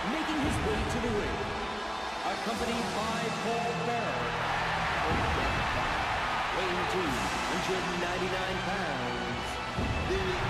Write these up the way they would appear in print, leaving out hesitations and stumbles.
Making his way to the ring, accompanied by Paul Bearer, weighing 299 pounds, the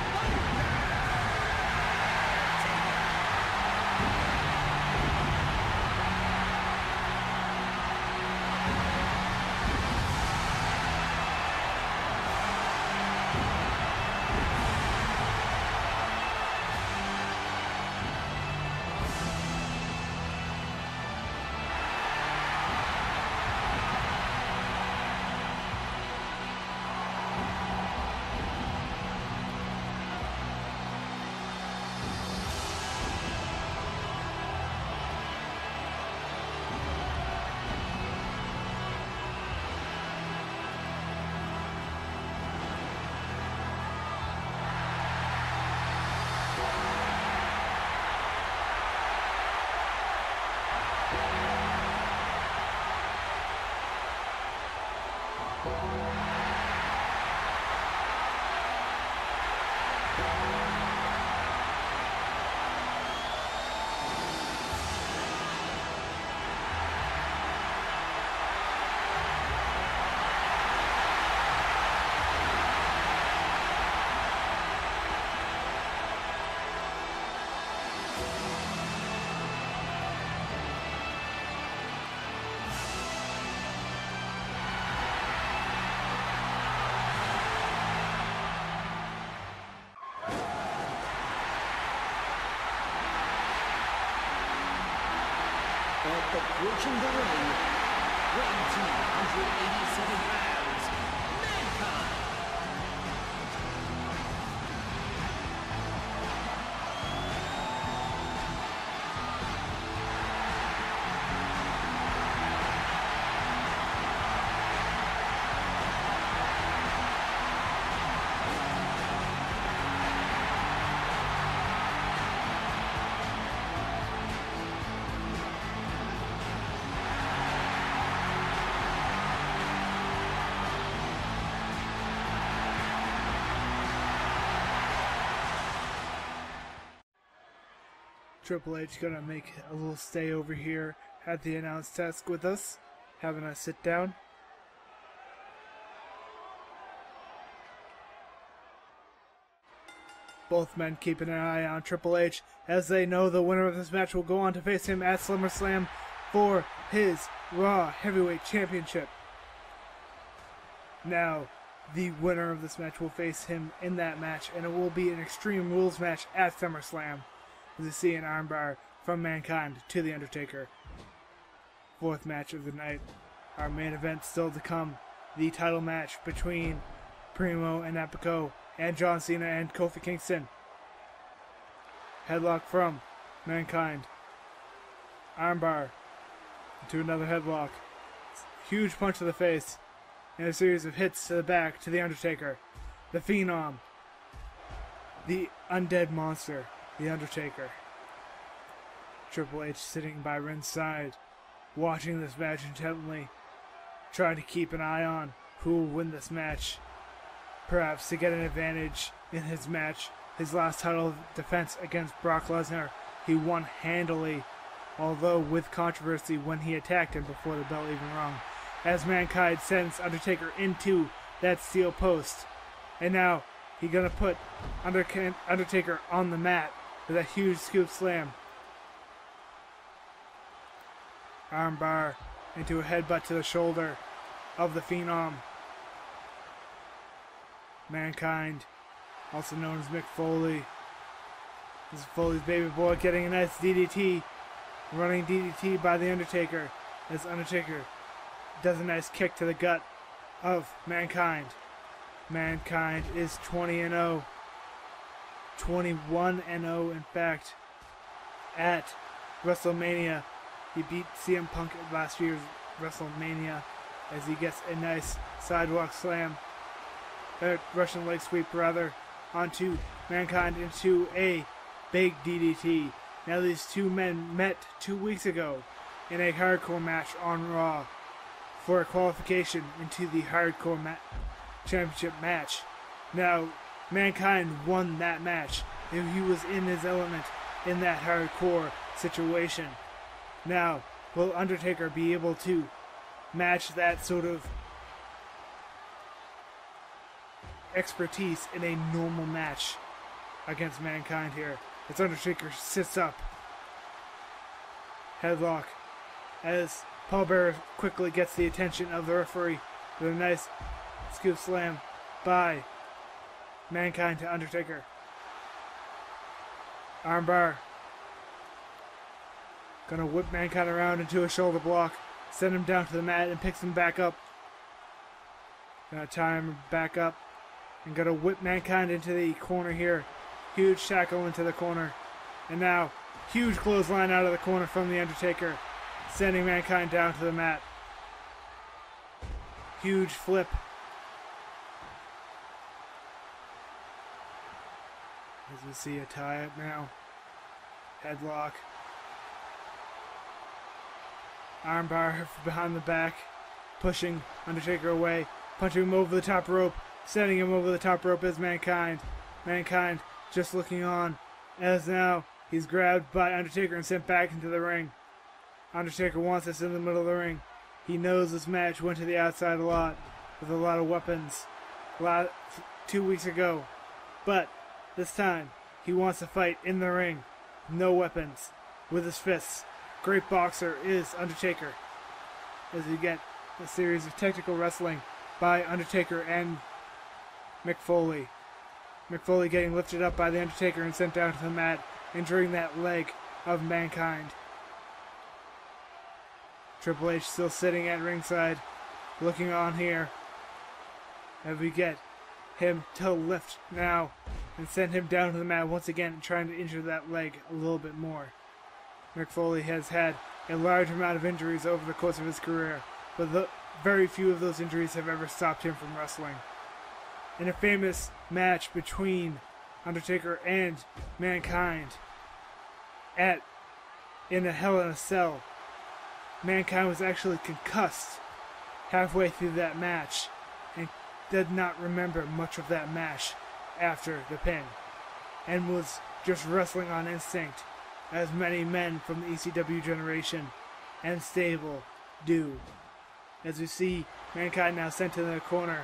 approaching the ring, weighing 287 pounds, Mankind. Triple H gonna make a little stay over here at the announce desk with us, having us sit down. Both men keeping an eye on Triple H as they know the winner of this match will go on to face him at SummerSlam for his Raw Heavyweight Championship. Now, the winner of this match will face him in that match, and it will be an Extreme Rules match at SummerSlam. As you see an armbar from Mankind to The Undertaker. Fourth match of the night. Our main event still to come. The title match between Primo and Epico and John Cena and Kofi Kingston. Headlock from Mankind. Armbar into another headlock. Huge punch to the face. And a series of hits to the back to The Undertaker. The Phenom. The Undead Monster. The Undertaker. Triple H sitting by ringside, watching this match intently, trying to keep an eye on who will win this match, perhaps to get an advantage in his match. His last title defense against Brock Lesnar, he won handily, although with controversy when he attacked him before the bell even rung, as Mankind sends Undertaker into that steel post. And now he's gonna put Undertaker on the mat with a huge scoop slam. Armbar into a headbutt to the shoulder of the Phenom. Mankind, also known as Mick Foley. This is Foley's baby boy getting a nice DDT. Running DDT by the Undertaker. As Undertaker does a nice kick to the gut of Mankind. Mankind is 20-0. 21-0 in fact at WrestleMania. He beat CM Punk at last year's WrestleMania as he gets a nice sidewalk slam, Russian leg sweep rather, onto Mankind into a big DDT. Now these two men met 2 weeks ago in a hardcore match on Raw for a qualification into the hardcore championship match. Now, Mankind won that match. If he was in his element in that hardcore situation. Now, will Undertaker be able to match that sort of expertise in a normal match against Mankind here? As Undertaker sits up. Headlock. As Paul Bearer quickly gets the attention of the referee with a nice scoop slam by Mankind to Undertaker. Armbar. Gonna whip Mankind around into a shoulder block. Send him down to the mat and picks him back up. Gonna tie him back up. And gonna whip Mankind into the corner here. Huge tackle into the corner. And now, huge clothesline out of the corner from the Undertaker. Sending Mankind down to the mat. Huge flip. As we see a tie-up now. Headlock. Armbar behind the back. Pushing Undertaker away. Punching him over the top rope. Sending him over the top rope as Mankind. Mankind just looking on. As now he's grabbed by Undertaker and sent back into the ring. Undertaker wants this in the middle of the ring. He knows this match went to the outside a lot. With a lot of weapons. 2 weeks ago. But this time, he wants to fight in the ring. No weapons. With his fists. Great boxer is Undertaker. As we get a series of technical wrestling by Undertaker and Mick Foley. Mick Foley getting lifted up by the Undertaker and sent down to the mat, injuring that leg of Mankind. Triple H still sitting at ringside, looking on here. As we get him to lift now and send him down to the mat once again, trying to injure that leg a little bit more. Mick Foley has had a large amount of injuries over the course of his career, but very few of those injuries have ever stopped him from wrestling. In a famous match between Undertaker and Mankind in a Hell in a Cell, Mankind was actually concussed halfway through that match and did not remember much of that match after the pin and was just wrestling on instinct, as many men from the ECW generation and stable do. As we see Mankind now sent to the corner.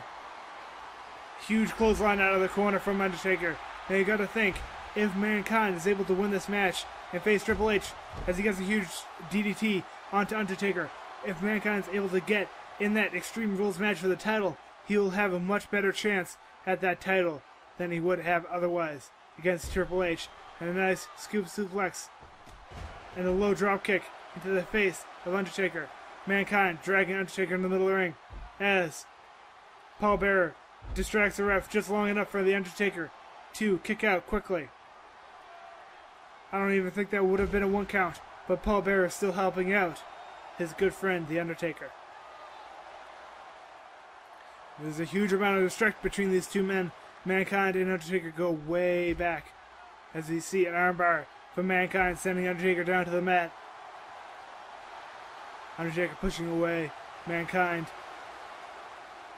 Huge clothesline out of the corner from Undertaker. Now you gotta think, if Mankind is able to win this match and face Triple H as he gets a huge DDT onto Undertaker, if Mankind is able to get in that Extreme Rules match for the title, he will have a much better chance at that title than he would have otherwise against Triple H. And a nice scoop suplex and a low drop kick into the face of Undertaker. Mankind dragging Undertaker in the middle of the ring as Paul Bearer distracts the ref just long enough for the Undertaker to kick out quickly. I don't even think that would have been a 1 count, but Paul Bearer is still helping out his good friend, the Undertaker. There's a huge amount of respect between these two men. Mankind and Undertaker go way back. As we see an armbar from Mankind sending Undertaker down to the mat. Undertaker pushing away Mankind.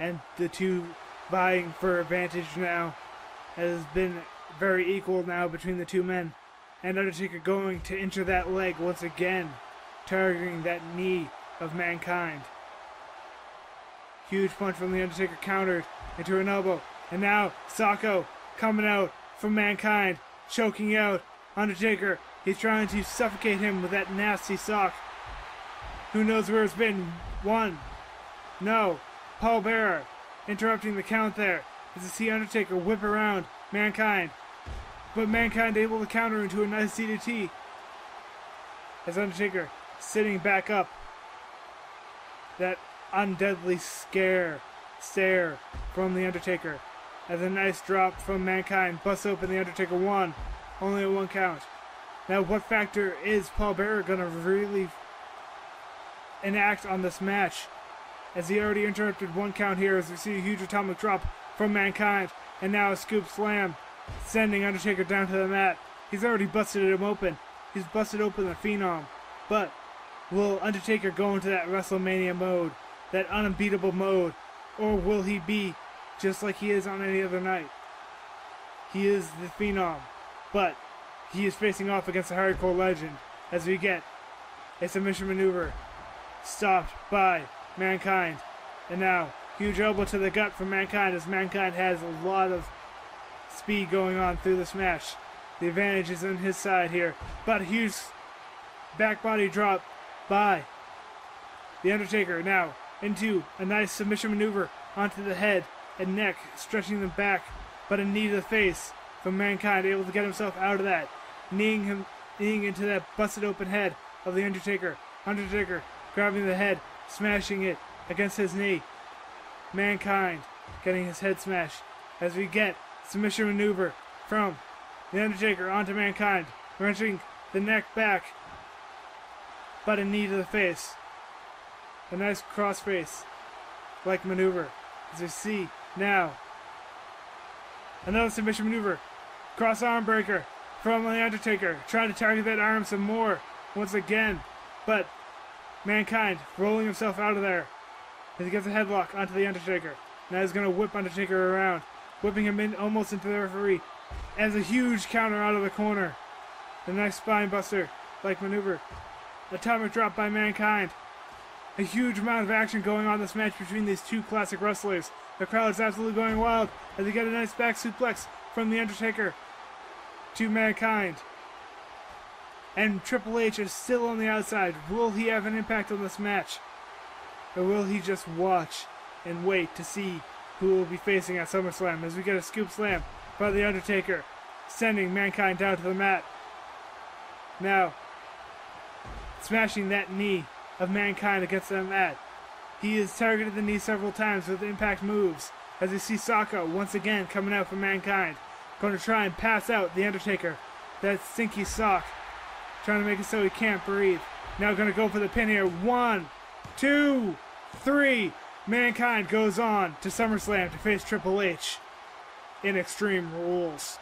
And the two vying for advantage now. It has been very equal now between the two men. And Undertaker going to injure that leg once again, targeting that knee of Mankind. Huge punch from the Undertaker countered into an elbow. And now Socko coming out from Mankind, choking out Undertaker. He's trying to suffocate him with that nasty sock. Who knows where it's been? 1. No. Paul Bearer interrupting the count there as you see Undertaker whip around Mankind. But Mankind able to counter into a nice DDT. As Undertaker sitting back up. That undeadly stare from the Undertaker. As a nice drop from Mankind busts open the Undertaker 1. Only a 1 count. Now what factor is Paul Bearer going to really enact on this match? As he already interrupted 1 count here as we see a huge atomic drop from Mankind. And now a scoop slam sending Undertaker down to the mat. He's already busted him open. He's busted open the Phenom. But will Undertaker go into that WrestleMania mode, that unbeatable mode, or will he be just like he is on any other night? He is the Phenom, but he is facing off against a hardcore legend as we get a submission maneuver stopped by Mankind. And now, huge elbow to the gut from Mankind as Mankind has a lot of speed going on through this match. The advantage is on his side here, but a huge back body drop by the Undertaker. Now into a nice submission maneuver onto the head and neck, stretching them back, but a knee to the face from Mankind, able to get himself out of that, kneeing into that busted open head of the Undertaker. Undertaker grabbing the head, smashing it against his knee. Mankind getting his head smashed as we get submission maneuver from the Undertaker onto Mankind, wrenching the neck back, but a knee to the face. A nice crossface like maneuver as we see now another submission maneuver, cross arm breaker from the Undertaker, trying to target that arm some more once again, but Mankind rolling himself out of there as he gets a headlock onto the Undertaker. Now he's going to whip Undertaker around, whipping him in almost into the referee as a huge counter out of the corner. The nice spine buster like maneuver, atomic drop by Mankind. A huge amount of action going on in this match between these two classic wrestlers. The crowd is absolutely going wild as they get a nice back suplex from the Undertaker to Mankind. And Triple H is still on the outside. Will he have an impact on this match? Or will he just watch and wait to see who will be facing at SummerSlam as we get a scoop slam by the Undertaker, sending Mankind down to the mat. Now, smashing that knee of Mankind against the mat. He has targeted the knee several times with impact moves as we see Socko once again coming out for Mankind. Going to try and pass out the Undertaker. That stinky sock. Trying to make it so he can't breathe. Now going to go for the pin here. 1, 2, 3. Mankind goes on to SummerSlam to face Triple H in Extreme Rules.